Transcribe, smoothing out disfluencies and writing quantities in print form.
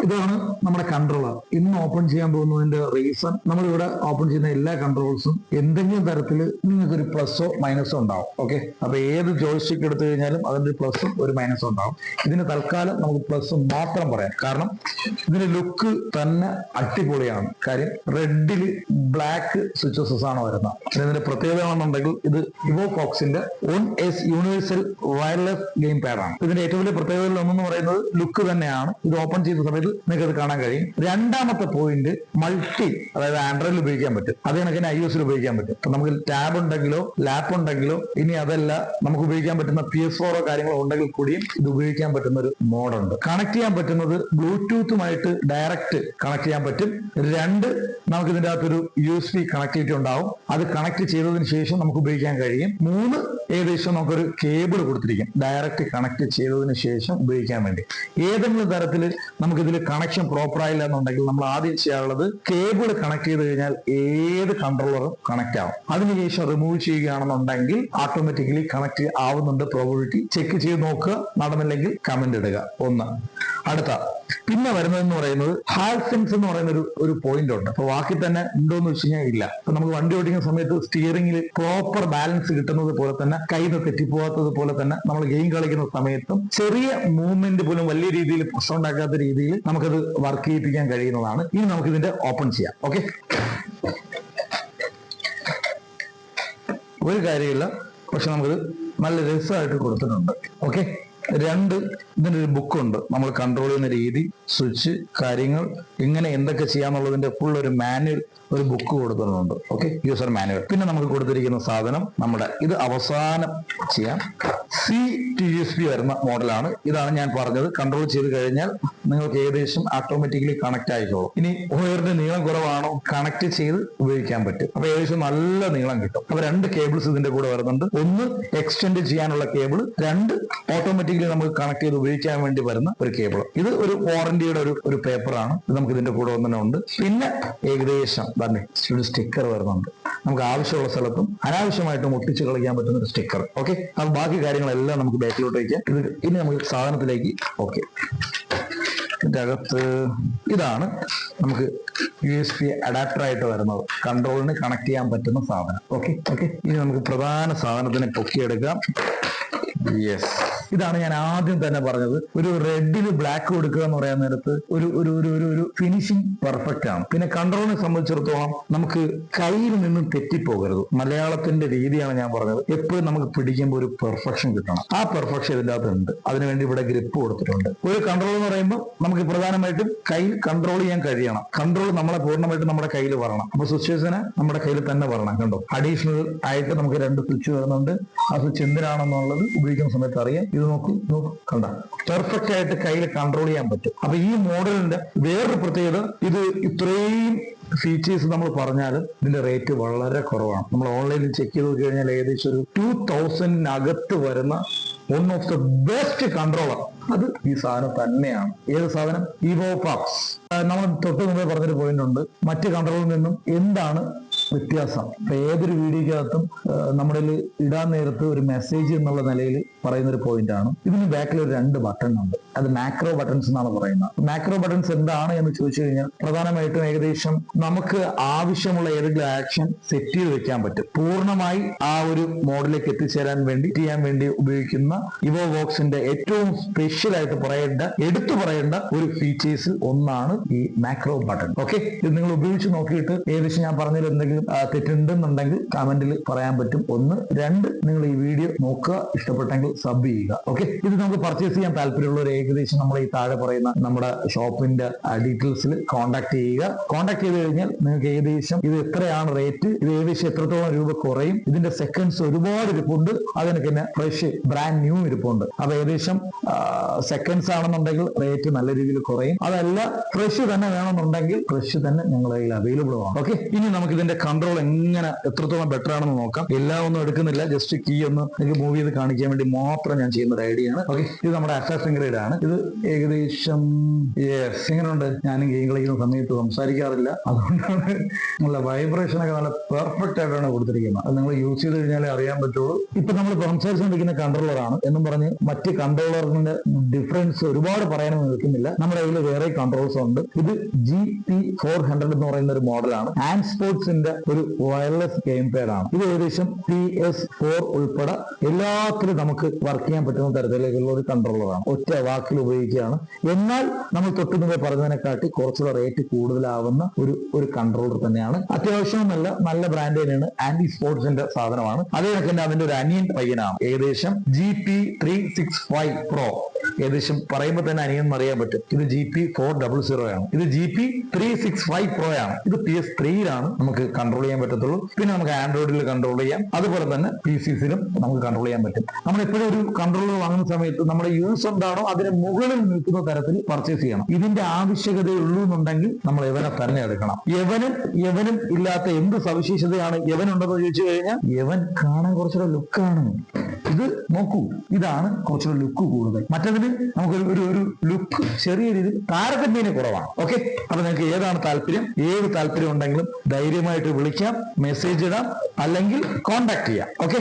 ഇതാണ് നമ്മുടെ കൺട്രോളർ. ഇന്ന് ഓപ്പൺ ചെയ്യാൻ പോകുന്നതിന്റെ റീസൺ, നമ്മളിവിടെ ഓപ്പൺ ചെയ്യുന്ന എല്ലാ കൺട്രോൾസും എന്തെങ്കിലും തരത്തിൽ നിങ്ങൾക്ക് ഒരു പ്ലസോ മൈനസോ ഉണ്ടാവും. ഓക്കെ, അപ്പൊ ഏത് ജോയ്സ്റ്റിക് എടുത്തു കഴിഞ്ഞാലും അതിന്റെ പ്ലസും ഒരു മൈനസും ഉണ്ടാവും. ഇതിന് തൽക്കാലം നമുക്ക് പ്ലസ് മാത്രം പറയാം, കാരണം ഇതിന്റെ ലുക്ക് തന്നെ അടിപൊളിയാണ്. കാര്യം റെഡില് ബ്ലാക്ക് സ്വിച്ചസ് ആണ് വരുന്നത്. ഇതിന്റെ പ്രത്യേകത ആണെന്നുണ്ടെങ്കിൽ ഇത് ഇവോഫോക്സിന്റെ 1S യൂണിവേഴ്സൽ വയർലെസ് ഗെയിം പാഡാണ്. ഇതിന്റെ ഏറ്റവും വലിയ പ്രത്യേകതകളിൽ ഒന്നെന്ന് പറയുന്നത് ലുക്ക് തന്നെയാണ്. ഇത് ഓപ്പൺ ചെയ്ത സമയത്ത് നിങ്ങൾക്ക് അത് കാണാൻ കഴിയും. രണ്ടാമത്തെ പോയിന്റ്, മൾട്ടി, അതായത് ആൻഡ്രോയിഡിൽ ഉപയോഗിക്കാൻ പറ്റും, അത് കണക്കിന് iOS ഉപയോഗിക്കാൻ പറ്റും. ഇപ്പൊ നമുക്ക് ടാബ് ഉണ്ടെങ്കിലോ ലാപ്പ് ഉണ്ടെങ്കിലോ, ഇനി അതല്ല നമുക്ക് ഉപയോഗിക്കാൻ പറ്റുന്ന PS4 കാര്യങ്ങളോ ഉണ്ടെങ്കിൽ കൂടിയും ഇത് ഉപയോഗിക്കാൻ പറ്റുന്ന ഒരു മോഡുണ്ട്. കണക്ട് ചെയ്യാൻ പറ്റുന്നത് ബ്ലൂടൂത്തുമായിട്ട് ഡയറക്റ്റ് കണക്ട് ചെയ്യാൻ പറ്റും. രണ്ട്, നമുക്ക് ഇതിന്റെ അകത്തൊരു USB കണക്ടിവിറ്റി ഉണ്ടാവും, അത് കണക്ട് ചെയ്തതിന് ശേഷം നമുക്ക് ഉപയോഗിക്കാൻ കഴിയും. മൂന്ന്, ഏകദേശം നമുക്കൊരു കേബിൾ കൊടുത്തിരിക്കും ഡയറക്റ്റ് കണക്ട് ചെയ്തതിന് ശേഷം ഉപയോഗിക്കാൻ വേണ്ടി. ഏതെങ്കിലും തരത്തിൽ നമുക്ക് ഇതിൽ കണക്ഷൻ പ്രോപ്പർ ആയില്ല എന്നുണ്ടെങ്കിൽ നമ്മൾ ആദ്യം ചെയ്യാനുള്ളത് കേബിൾ കണക്ട് ചെയ്ത് കഴിഞ്ഞാൽ ഏത് കൺട്രോളറും കണക്ട് ആവും. അതിനുശേഷം റിമൂവ് ചെയ്യുകയാണെന്നുണ്ടെങ്കിൽ ഓട്ടോമാറ്റിക്കലി കണക്ട് ആവുന്നുണ്ട്. പ്രോബബിലിറ്റി ചെക്ക് ചെയ്ത് നോക്കുക, നടന്നില്ലെങ്കിൽ കമന്റ് ഇടുക. ഒന്ന്. അടുത്ത പിന്നെ വരുന്നതെന്ന് പറയുന്നത് ഹാൽസെൻസ് എന്ന് പറയുന്ന ഒരു പോയിന്റ് ഉണ്ട്. അപ്പൊ ബാക്കി തന്നെ ഉണ്ടോന്ന് വെച്ച് കഴിഞ്ഞാൽ ഇല്ല. അപ്പൊ നമുക്ക് വണ്ടി ഓടിക്കുന്ന സമയത്ത് സ്റ്റിയറിംഗിൽ പ്രോപ്പർ ബാലൻസ് കിട്ടുന്നത് പോലെ തന്നെ, കയ്യിൽ നിന്ന് തെറ്റിപ്പോകാത്തത് പോലെ തന്നെ, നമ്മൾ ഗെയിം കളിക്കുന്ന സമയത്തും ചെറിയ മൂവ്മെന്റ് പോലും വലിയ രീതിയിൽ പ്രശ്നം ഉണ്ടാക്കാത്ത രീതിയിൽ നമുക്കത് വർക്ക് ചെയ്യിപ്പിക്കാൻ കഴിയുന്നതാണ്. ഇനി നമുക്ക് ഇതിന്റെ ഓപ്പൺ ചെയ്യാം. ഓക്കെ, ഒരു കാര്യമില്ല, പക്ഷെ നമുക്കത് നല്ല രസമായിട്ട് കൊടുത്തിട്ടുണ്ട്. ഓക്കെ, രണ്ട്, ഇതിന്റെ ഒരു ബുക്കുണ്ട്. നമ്മൾ കൺട്രോൾ ചെയ്യുന്ന രീതി, സ്വിച്ച്, കാര്യങ്ങൾ, ഇങ്ങനെ എന്തൊക്കെ ചെയ്യാന്നുള്ളതിന്റെ ഫുൾ ഒരു മാനുവൽ, ഒരു ബുക്ക് കൊടുത്തിട്ടുണ്ട്. Okay, user manual. പിന്നെ നമുക്ക് കൊടുത്തിരിക്കുന്ന സാധനം നമ്മുടെ ഇത് അവസാനം ചെയ്യാം. C-USB വരുന്ന മോഡലാണ്. ഇതാണ് ഞാൻ പറഞ്ഞത്. കൺട്രോൾ ചെയ്ത് കഴിഞ്ഞാൽ നിങ്ങൾക്ക് ഏകദേശം ഓട്ടോമാറ്റിക്കലി കണക്ട് ആയിക്കോളും. ഇനി വയറിന്റെ നീളം കുറവാണോ, കണക്ട് ചെയ്ത് ഉപയോഗിക്കാൻ പറ്റും. അപ്പൊ ഏകദേശം നല്ല നീളം കിട്ടും. അപ്പൊ രണ്ട് കേബിൾസ് ഇതിന്റെ കൂടെ വരുന്നുണ്ട്. ഒന്ന് എക്സ്റ്റെൻഡ് ചെയ്യാനുള്ള കേബിൾ, രണ്ട് ഓട്ടോമാറ്റിക്കലി നമുക്ക് കണക്ട് ചെയ്ത് ഉപയോഗിക്കാൻ വേണ്ടി വരുന്ന ഒരു കേബിൾ. ഇത് ഒരു വാറന്റിയുടെ ഒരു പേപ്പറാണ്. ഇത് നമുക്ക് ഇതിന്റെ കൂടെ ഒന്നെ ഉണ്ട്. പിന്നെ ഏകദേശം തന്നെ ഒരു സ്റ്റിക്കർ വരുന്നുണ്ട്. നമുക്ക് ആവശ്യമുള്ള സ്ഥലത്തും അനാവശ്യമായിട്ടും ഒട്ടിച്ച് കളിക്കാൻ പറ്റുന്ന ഒരു സ്റ്റിക്കർ. ഓക്കെ, അത് ബാക്കി കാര്യങ്ങളെല്ലാം നമുക്ക് ബാക്കിലോട്ട് വയ്ക്കാം. ഇനി നമുക്ക് സാധനത്തിലേക്ക്. ഓക്കെ, ഇതിന്റെ അകത്ത് ഇതാണ് നമുക്ക് USB അഡാപ്റ്റർ ആയിട്ട് വരുന്നത്, കൺട്രോളിന് കണക്ട് ചെയ്യാൻ പറ്റുന്ന സാധനം. ഓക്കെ, ഇനി നമുക്ക് പ്രധാന സാധനത്തിനെ പൊക്കിയെടുക്കാം. യെസ്, ഇതാണ് ഞാൻ ആദ്യം തന്നെ പറഞ്ഞത്. ഒരു റെഡിന് ബ്ലാക്ക് കൊടുക്കുക എന്ന് പറയാൻ നേരത്ത് ഒരു ഫിനിഷിംഗ് പെർഫെക്റ്റ് ആണ്. പിന്നെ കൺട്രോളിനെ സംബന്ധിച്ചിടത്തോളം നമുക്ക് കയ്യിൽ നിന്നും തെറ്റിപ്പോകരുത്. മലയാളത്തിന്റെ രീതിയാണ് ഞാൻ പറഞ്ഞത്. എപ്പോഴും നമുക്ക് പിടിക്കുമ്പോൾ ഒരു പെർഫെക്ഷൻ കിട്ടണം. ആ പെർഫെക്ഷൻ ഇതിൻ്റെ അകത്തുണ്ട്. അതിനുവേണ്ടി ഇവിടെ ഗ്രിപ്പ് കൊടുത്തിട്ടുണ്ട്. ഒരു കൺട്രോൾ എന്ന് പറയുമ്പോൾ നമുക്ക് പ്രധാനമായിട്ടും കയ്യിൽ കൺട്രോൾ ചെയ്യാൻ കഴിയണം. കൺട്രോൾ നമ്മളെ പൂർണ്ണമായിട്ടും നമ്മുടെ കയ്യിൽ വരണം. അപ്പൊ സ്വിച്ചസിനെ നമ്മുടെ കയ്യിൽ തന്നെ വരണം. കണ്ടോ, അഡീഷണൽ ആയിട്ട് നമുക്ക് രണ്ട് സ്വിച്ച് വരുന്നുണ്ട്. ആ സ്വിച്ച് എന്തിനാണെന്നുള്ളത് ഉപയോഗിക്കുന്ന സമയത്ത് അറിയാം. ഇത് നോക്കൂ, കണ്ട, പെർഫെക്റ്റ് ആയിട്ട് കയ്യിൽ കൺട്രോൾ ചെയ്യാൻ പറ്റും. അപ്പൊ ഈ മോഡലിന്റെ വേറൊരു പ്രത്യേകത, ഇത് ഇത്രയും ഫീച്ചേഴ്സ് നമ്മൾ പറഞ്ഞാലും ഇതിന്റെ റേറ്റ് വളരെ കുറവാണ്. നമ്മൾ ഓൺലൈനിൽ ചെക്ക് ചെയ്ത് നോക്കി കഴിഞ്ഞാൽ ഏകദേശം ഒരു 2000 വരുന്ന one of the best controller അത് ഈ സാധനം തന്നെയാണ്. ഏത് സാധനം? ഇവോഫോക്സ്. നമ്മൾ തൊട്ട് മുമ്പേ പറഞ്ഞൊരു പോയിന്റ് ഉണ്ട്, മറ്റ് കൺട്രോളിൽ നിന്നും എന്താണ് വ്യത്യാസം. ഇപ്പൊ ഏതൊരു വീഡിയോക്കകത്തും നമ്മുടെ ഇടാൻ നേരത്ത് ഒരു മെസ്സേജ് എന്നുള്ള നിലയിൽ പറയുന്ന ഒരു പോയിന്റ് ആണ്. ഇതിന് ബാക്കിൽ ഒരു 2 ബട്ടൺ ഉണ്ട്. അത് മാക്രോ ബട്ടൺസ് എന്നാണ് പറയുന്നത്. മാക്രോ ബട്ടൺസ് എന്താണ് എന്ന് ചോദിച്ചു കഴിഞ്ഞാൽ പ്രധാനമായിട്ടും ഏകദേശം നമുക്ക് ആവശ്യമുള്ള ഏതെങ്കിലും ആക്ഷൻ സെറ്റ് ചെയ്ത് വെക്കാൻ പറ്റും. പൂർണ്ണമായി ആ ഒരു മോഡിലേക്ക് എത്തിച്ചേരാൻ വേണ്ടി ഉപയോഗിക്കുന്ന ഇവോഫോക്സിന്റെ ഏറ്റവും സ്പെഷ്യൽ ആയിട്ട് എടുത്തു പറയേണ്ട ഒരു ഫീച്ചേഴ്സ് ഒന്നാണ് ഈ മാക്രോ ബട്ടൺ. ഓക്കെ, ഇത് നിങ്ങൾ ഉപയോഗിച്ച് നോക്കിയിട്ട് ഏകദേശം ഞാൻ പറഞ്ഞതിൽ എന്തെങ്കിലും തെറ്റുണ്ടെന്നുണ്ടെങ്കിൽ കമന്റിൽ പറയാൻ പറ്റും. 1, 2, നിങ്ങൾ ഈ വീഡിയോ നോക്കുക, ഇഷ്ടപ്പെട്ടെങ്കിൽ സബ് ചെയ്യുക. ഓക്കെ, ഇത് നമുക്ക് പർച്ചേസ് ചെയ്യാൻ താല്പര്യമുള്ളവർ ഏകദേശം നമ്മൾ ഈ താഴെ പറയുന്ന നമ്മുടെ ഷോപ്പിന്റെ ഡീറ്റെയിൽസിൽ കോൺടാക്ട് ചെയ്യുക. കോൺടാക്ട് ചെയ്ത് കഴിഞ്ഞാൽ നിങ്ങൾക്ക് ഏകദേശം ഇത് എത്രയാണ് റേറ്റ്, ഇത് ഏകദേശം എത്രത്തോളം രൂപ കുറയും, ഇതിന്റെ സെക്കൻഡ്സ് ഒരുപാട് ഇരിപ്പുണ്ട്, അതിനൊക്കെ തന്നെ ഫ്രഷ് ബ്രാൻഡ് ന്യൂ ഇരിപ്പുണ്ട്. അപ്പൊ ഏകദേശം സെക്കൻഡ്സ് ആണെന്നുണ്ടെങ്കിൽ റേറ്റ് നല്ല രീതിയിൽ കുറയും. അതല്ല ഫ്രഷ് തന്നെ വേണമെന്നുണ്ടെങ്കിൽ ഫ്രഷ് തന്നെ ഞങ്ങളുടെ കയ്യിൽ അവൈലബിൾ ആണ്. ഓക്കെ, ഇനി നമുക്ക് ഇതിന്റെ കൺട്രോൾ എങ്ങനെ എത്രത്തോളം ബെറ്റർ ആണെന്ന് നോക്കാം. എല്ലാം ഒന്നും എടുക്കുന്നില്ല, ജസ്റ്റ് കീ ഒന്ന് നിങ്ങൾക്ക് മൂവ് ചെയ്ത് കാണിക്കാൻ വേണ്ടി മാത്രം ഞാൻ ചെയ്യുന്ന ഒരു ഐഡിയ ആണ്. ഓക്കെ, ഇത് നമ്മുടെ അസാസിൻ ക്രീഡ് ആണ്. ഇത് ഏകദേശം എങ്ങനെയുണ്ട്? ഞാനും ഗെയിം കളിക്കുന്ന സമയത്ത് സംസാരിക്കാറില്ല, അതുകൊണ്ടാണ് നല്ല വൈബ്രേഷൻ ഒക്കെ നല്ല പെർഫെക്റ്റ് ആയിട്ടാണ് കൊടുത്തിരിക്കുന്നത്. അത് നിങ്ങൾ യൂസ് ചെയ്ത് കഴിഞ്ഞാലേ അറിയാൻ പറ്റുള്ളൂ. ഇപ്പൊ നമ്മൾ സംസാരിച്ചുകൊണ്ടിരിക്കുന്ന കൺട്രോളർ ആണ് എന്നും പറഞ്ഞ് മറ്റ് കൺട്രോളറിന്റെ ഡിഫറൻസ് ഒരുപാട് പറയാനൊന്നും നിൽക്കുന്നില്ല. നമ്മുടെ കയ്യിൽ വേറെ കൺട്രോൾസ് ഉണ്ട്. ഇത് GP400 എന്ന് പറയുന്ന ഒരു മോഡലാണ്. ആൻഡ് സ്പോർട്സിന്റെ ഒരു വയർലെസ് ഗെയിം പാഡ് ആണ്. ഇത് ഏകദേശം PS4 ഉൾപ്പെടെ എല്ലാത്തിലും നമുക്ക് വർക്ക് ചെയ്യാൻ പറ്റുന്ന തരത്തിലേക്കുള്ള ഒരു കൺട്രോളറാണ്. ഒറ്റ വാക്കിൽ ഉപയോഗിക്കുകയാണ്. എന്നാൽ നമ്മൾ തൊട്ട് മുമ്പേ പറഞ്ഞതിനെക്കാട്ടി കുറച്ചുകൂടെ റേറ്റ് കൂടുതലാവുന്ന ഒരു കൺട്രോളർ തന്നെയാണ്. അത്യാവശ്യമൊന്നല്ല, നല്ല ബ്രാൻഡ് തന്നെയാണ്. ആന്റി സ്പോർട്സിന്റെ സാധനമാണ്. അതേപോലെ തന്നെ അതിന്റെ ഒരു അനിയൻ പയ്യനാണ്. ഏകദേശം GP365 Pro. ഏകദേശം പറയുമ്പോൾ തന്നെ അനിയൻ അറിയാൻ പറ്റും. ഇത് GP400 ആണ്. ഇത് GP365 Pro ആണ്. ഇത് PS3യിലാണ് നമുക്ക് കൺട്രോൾ ചെയ്യാൻ പറ്റത്തുള്ളൂ. പിന്നെ നമുക്ക് ആൻഡ്രോയിഡിൽ കൺട്രോൾ ചെയ്യാം, അതുപോലെ തന്നെ PCസിലും നമുക്ക് കൺട്രോൾ ചെയ്യാൻ പറ്റും. നമ്മൾ എപ്പോഴും ഒരു കൺട്രോളർ വാങ്ങുന്ന സമയത്ത് നമ്മുടെ യൂസ് എന്താണോ അതിന് മുകളിൽ നിൽക്കുന്ന തരത്തിൽ പർച്ചേസ് ചെയ്യണം. ഇതിന്റെ ആവശ്യകതയുള്ളൂ എന്നുണ്ടെങ്കിൽ നമ്മൾ യവനെ തന്നെ എടുക്കണം. യവനും ഇല്ലാത്ത എന്ത് സവിശേഷതയാണ് യവനുണ്ടെന്ന് ചോദിച്ചു കഴിഞ്ഞാൽ യവൻ കാണാൻ കുറച്ചുകൂടെ ലുക്കാണ്. ഇത് നോക്കൂ, ഇതാണ് കുറച്ചുകൂടെ ലുക്ക് കൂടുതൽ. മറ്റതിന് നമുക്ക് ഒരു ലുക്ക് ചെറിയ രീതിയിൽ താരതമ്യേന കുറവാണ്. ഓക്കെ, അപ്പൊ നിങ്ങൾക്ക് ഏതാണ് താല്പര്യം, ഏത് താല്പര്യം ഉണ്ടെങ്കിലും ധൈര്യമായിട്ട് വിളിക്കാം, മെസ്സേജ് ഇടാം, അല്ലെങ്കിൽ കോൺടാക്ട് ചെയ്യാം. ഓക്കെ.